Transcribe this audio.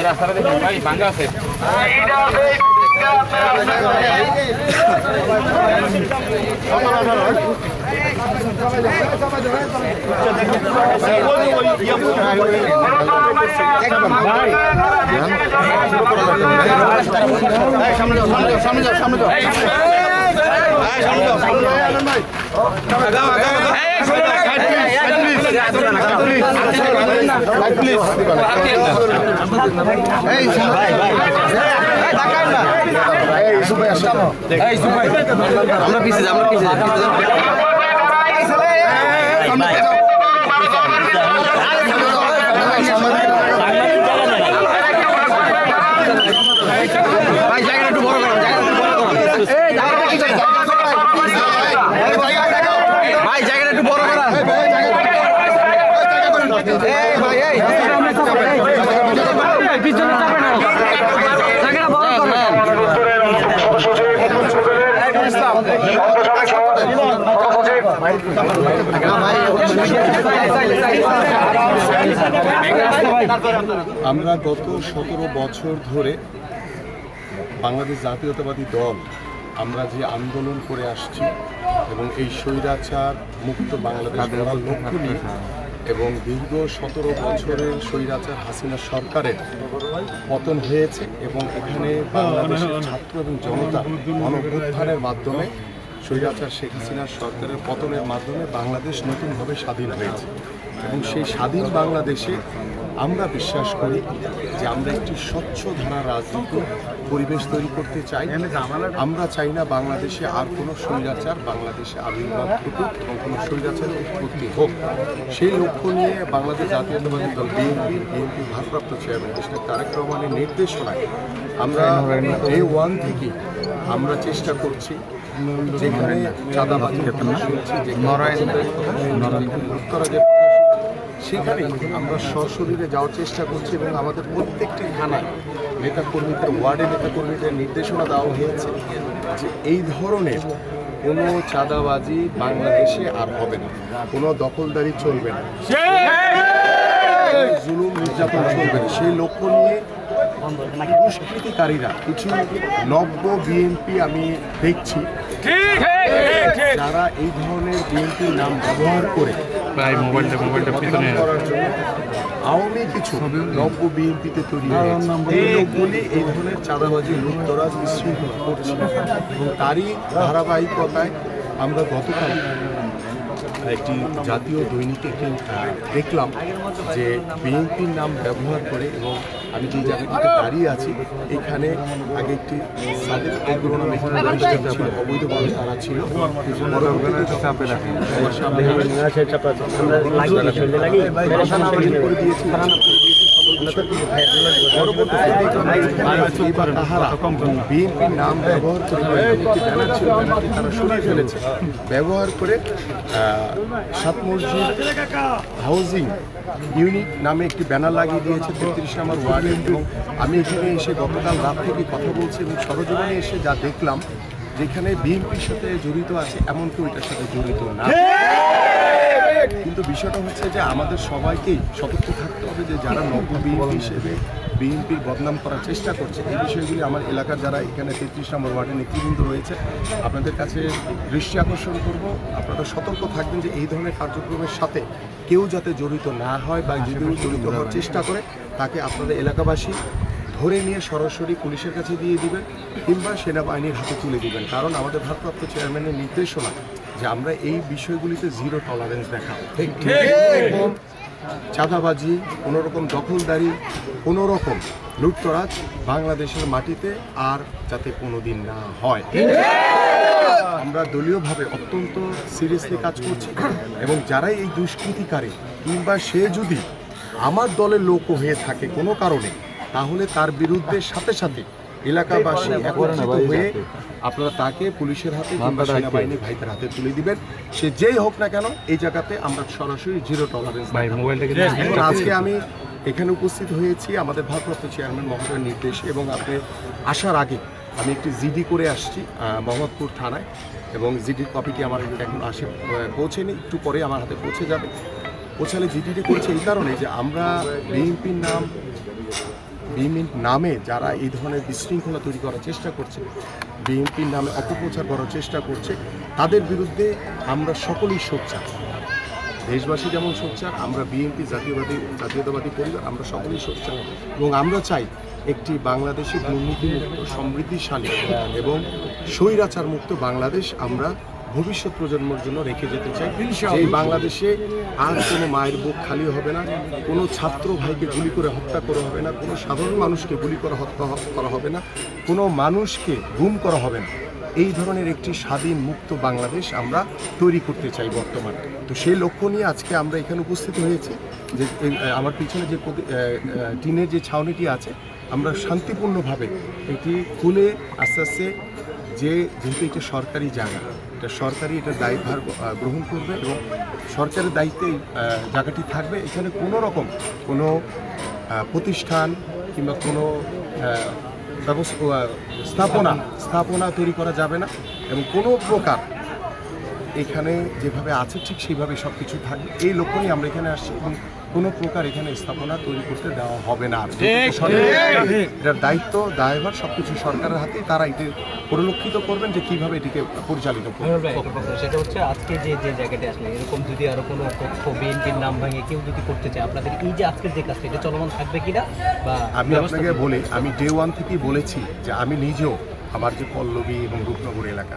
রাস্তাটা দেখুন ভাই ভাঙ্গা আছে আমরা পিছিয়ে ভাই জায়গাটা একটু বড় করো ভাই জায়গাটা একটু বড় করো আমরা গত 17 বছর ধরে বাংলাদেশ জাতীয়তাবাদী দল আমরা যে আন্দোলন করে আসছি এবং এই স্বৈরাচার মুক্ত বাংলাদেশ গড়ার লক্ষ্য নিয়ে এবং দীর্ঘ 17 বছরের স্বৈরাচার হাসিনা সরকারের পতন হয়েছে এবং এখানে বাংলাদেশের ছাত্র এবং জনতা গণঅভ্যুত্থানের মাধ্যমে স্বৈরাচার শেখ হাসিনার সরকারের পতনের মাধ্যমে বাংলাদেশ নতুনভাবে স্বাধীন হয়েছে এবং সেই স্বাধীন বাংলাদেশে আমরা বিশ্বাস করি যে আমরা একটি স্বচ্ছ ধারা রাজনীতির পরিবেশ তৈরি করতে চাই। আমরা চাই না বাংলাদেশে আর কোনো স্বৈরাচার বাংলাদেশে আবির্ভাব ঘটুক এবং কোনো স্বৈরাচারের উৎপত্তি হোক। সেই লক্ষ্য নিয়ে বাংলাদেশ জাতীয়তাবাদী দল বিএনপির ভারপ্রাপ্ত চেয়ারম্যান দেশনেত্রী তারেক রহমানের নির্দেশনায় আমরা ডে 1 থেকে আমরা চেষ্টা করছি যেখানে চাঁদাবাজি সেখানে আমরা সশরীরে যাওয়ার চেষ্টা করছি এবং আমাদের প্রত্যেকটি থানায় নেতাকর্মীদের ওয়ার্ডে নেতাকর্মীদের নির্দেশনা দেওয়া হয়েছে যে এই ধরনের কোনো চাঁদাবাজি বাংলাদেশে আর হবে না, কোনো দখলদারি চলবে না, জুলুম নির্যাতন চলবে না। সেই লক্ষ্য নিয়ে দুষ্কৃতিকারীরা কিছু নব্য বিএনপি আমি দেখছি যারা এই ধরনের বিএনপির নাম ব্যবহার করে করার জন্য আওয়ামী কিছু নব্য বিএনপিতে তৈরি হয়েছে এই ধরনের চাঁদাবাজি লুটতরাজ বিশৃঙ্খল করছে এবং তারই ধারাবাহিকতায় আমরা গতকাল একটি জাতীয় দৈনিকে দেখলাম যে বিএনপির নাম ব্যবহার করে এবং আমি যে জায়গাটিতে দাঁড়িয়ে আছি এখানে আগে একটি সাদেক এগ্রো নামে ছিল অবৈধভাবে তারা ছিল বিএনপির নাম ব্যবহার করে ব্যানার ছিল ব্যানারটি তারা সরিয়ে ফেলেছে ব্যবহার করে সাত মসজিদ হাউজিং ইউনিট নামে একটি ব্যানার লাগিয়ে দিয়েছে 33 নম্বর ওয়ার্ডে এবং আমি এখানে এসে গতকাল রাত থেকে কথা বলছি এবং সরজমিনে এসে যা দেখলাম যেখানে বিএনপির সাথে জড়িত আছে এমন কেউ এটার সাথে জড়িত না। কিন্তু বিষয়টা হচ্ছে যে আমাদের সবাইকেই সতর্ক থাকতে হবে যে যারা নব্য বিএনপি হিসেবে বিএনপির বদনাম করার চেষ্টা করছে এই বিষয়গুলি আমার এলাকার যারা এখানে 33 নম্বর ওয়ার্ডে নেতৃবৃন্দ রয়েছে আপনাদের কাছে দৃষ্টি আকর্ষণ করব, আপনারা সতর্ক থাকবেন যে এই ধরনের কার্যক্রমের সাথে কেউ যাতে জড়িত না হয় বা যদি জড়িত হওয়ার চেষ্টা করে তাকে আপনাদের এলাকাবাসী ধরে নিয়ে সরাসরি পুলিশের কাছে দিয়ে দিবেন কিংবা সেনাবাহিনীর হাতে তুলে দিবেন। কারণ আমাদের ভারপ্রাপ্ত চেয়ারম্যানের নির্দেশনা যে আমরা এই বিষয়গুলিতে জিরো টলারেন্স দেখাবো। এবং চাঁদাবাজি, কোনোরকম দখলদারি, কোনোরকম লুটতরাজ বাংলাদেশের মাটিতে আর যাতে কোনোদিন না হয়। আমরা দলীয়ভাবে অত্যন্ত সিরিয়াসলি কাজ করছি এবং যারাই এই দুষ্কৃতিকারী কিংবা সে যদি আমার দলের লোক হয়ে থাকে কোনো কারণে তাহলে তার বিরুদ্ধে সাথে সাথে এলাকাবাসী একত্রিত হয়ে আপনারা তাকে পুলিশের হাতে কিংবা সেনাবাহিনী ভাইদের হাতে তুলে দিবেন। সে যেই হোক না কেন, এই জায়গাতে আমরা সরাসরি জিরো টলারেন্স। আজকে আমি এখানে উপস্থিত হয়েছি আমাদের ভারপ্রাপ্ত চেয়ারম্যান মহোদয়ের নির্দেশে, এবং আপনি আসার আগে আমি একটি জিডি করে আসছি মোহাম্মদপুর থানায়, এবং জিডির কপিটি আমার এখন পৌঁছেনি, একটু পরে আমার হাতে পৌঁছে যাবে। পৌঁছালে জিডিটি করছে এই কারণে যে আমরা বিএনপির নামে যারা এই ধরনের বিশৃঙ্খলা তৈরি করার চেষ্টা করছে, বিএনপির নামে অপপ্রচার করার চেষ্টা করছে, তাদের বিরুদ্ধে আমরা সকলেই সোচ্চার। দেশবাসী যেমন সোচ্চার, আমরা বিএনপি জাতীয়তাবাদী পরিবার আমরা সকলেই সোচ্চার, এবং আমরা চাই একটি বাংলাদেশে দুর্নীতিমুক্ত, সমৃদ্ধিশালী এবং স্বৈরাচার মুক্ত বাংলাদেশ আমরা ভবিষ্যৎ প্রজন্মের জন্য রেখে যেতে চাই। এই বাংলাদেশে আর কোনো মায়ের বুক খালি হবে না, কোনো ছাত্র ভাইকে গুলি করে হত্যা করা হবে না, কোনো সাধারণ মানুষকে গুলি করে হত্যা করা হবে না, কোনো মানুষকে গুম করা হবে না। এই ধরনের একটি স্বাধীন মুক্ত বাংলাদেশ আমরা তৈরি করতে চাই বর্তমানে। তো সেই লক্ষ্য নিয়ে আজকে আমরা এখানে উপস্থিত হয়েছি। যে আমার পিছনে যে টিনের যে ছাউনিটি আছে, আমরা শান্তিপূর্ণভাবে এটি খুলে আস্তে আস্তে যেহেতু এটা সরকারি জায়গা, এটা সরকারি, এটা দায়ভার গ্রহণ করবে এবং সরকারের দায়িত্বে জায়গাটি থাকবে। এখানে কোনো রকম কোনো প্রতিষ্ঠান কিংবা কোনো স্থাপনা তৈরি করা যাবে না, এবং কোনো প্রকার এখানে যেভাবে আছে ঠিক সেইভাবে সব কিছু থাকবে। এই লক্ষ্য নিয়ে আমরা এখানে আসছি, এবং কোনো প্রকার এখানে স্থাপনা তৈরি করতে দেওয়া হবে না। এটার দায়িত্ব দায়ভার সবকিছু সরকারের হাতে, তারা এটি পরিলক্ষিত করবেন যে কিভাবে এটিকে পরিচালিত করবে। সেটা হচ্ছে আজকে যে জায়গাটা আসলে এরকম যদি আরো কোনো তথ্য বিএনপির নাম ভাঙে কেউ যদি করতে চায়, আপনাদের এই যে আজকের যে কাজটা এটা চলমান থাকবে কিনা? বা আমি আপনাকে বলি, আমি ডে 1 থেকেই বলেছি যে আমি নিজেও আমার যে পল্লবী এবং রূপনগর এলাকা